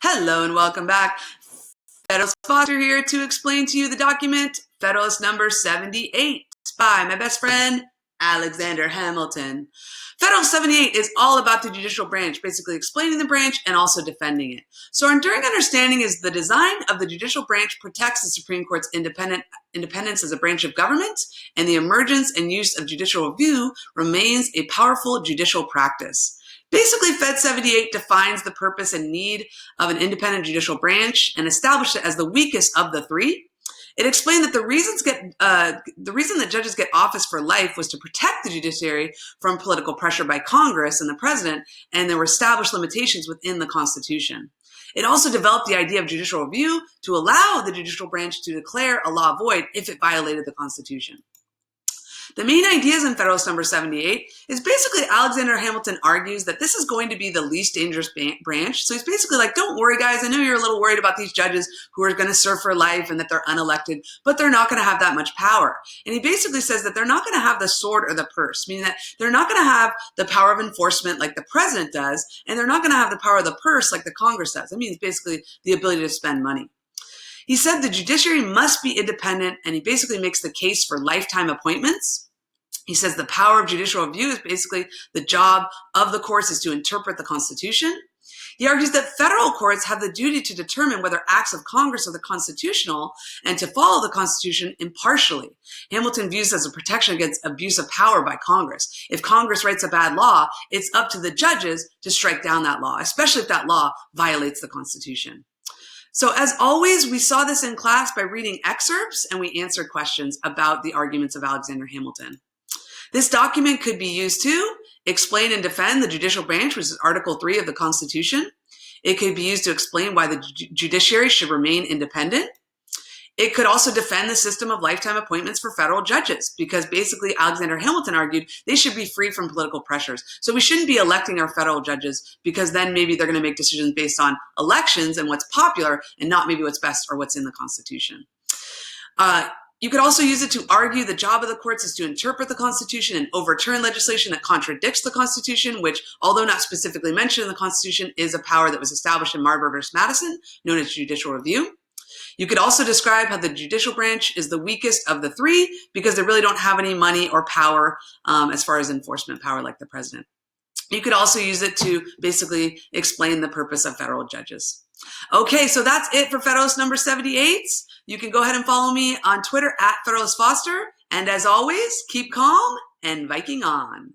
Hello and welcome back. Federalist Foster here to explain to you the document Federalist Number 78 by my best friend, Alexander Hamilton. Federalist 78 is all about the judicial branch, basically explaining the branch and also defending it. So our enduring understanding is the design of the judicial branch protects the Supreme Court's independence as a branch of government, and the emergence and use of judicial review remains a powerful judicial practice. Basically, Fed 78 defines the purpose and need of an independent judicial branch and established it as the weakest of the three. It explained that the reason that judges get office for life was to protect the judiciary from political pressure by Congress and the president, and there were established limitations within the Constitution. It also developed the idea of judicial review to allow the judicial branch to declare a law void if it violated the Constitution. The main ideas in Federalist Number 78 is basically Alexander Hamilton argues that this is going to be the least dangerous branch. So he's basically like, don't worry, guys. I know you're a little worried about these judges who are going to serve for life and that they're unelected, but they're not going to have that much power. And he basically says that they're not going to have the sword or the purse, meaning that they're not going to have the power of enforcement like the president does, and they're not going to have the power of the purse like the Congress does. That means basically the ability to spend money. He said the judiciary must be independent, and he basically makes the case for lifetime appointments. He says the power of judicial review is basically the job of the courts is to interpret the Constitution. He argues that federal courts have the duty to determine whether acts of Congress are the constitutional and to follow the Constitution impartially. Hamilton views this as a protection against abuse of power by Congress. If Congress writes a bad law, it's up to the judges to strike down that law, especially if that law violates the Constitution. So as always, we saw this in class by reading excerpts, and we answered questions about the arguments of Alexander Hamilton. This document could be used to explain and defend the judicial branch, which is Article 3 of the Constitution. It could be used to explain why the judiciary should remain independent. It could also defend the system of lifetime appointments for federal judges, because basically Alexander Hamilton argued they should be free from political pressures. So we shouldn't be electing our federal judges, because then maybe they're going to make decisions based on elections and what's popular and not maybe what's best or what's in the Constitution. You could also use it to argue the job of the courts is to interpret the Constitution and overturn legislation that contradicts the Constitution, which, although not specifically mentioned in the Constitution, is a power that was established in Marbury v. Madison, known as judicial review. You could also describe how the judicial branch is the weakest of the three because they really don't have any money or power as far as enforcement power like the president. You could also use it to basically explain the purpose of federal judges. Okay, so that's it for Federalist Number 78. You can go ahead and follow me on Twitter at Federalist Foster. And as always, keep calm and Viking on.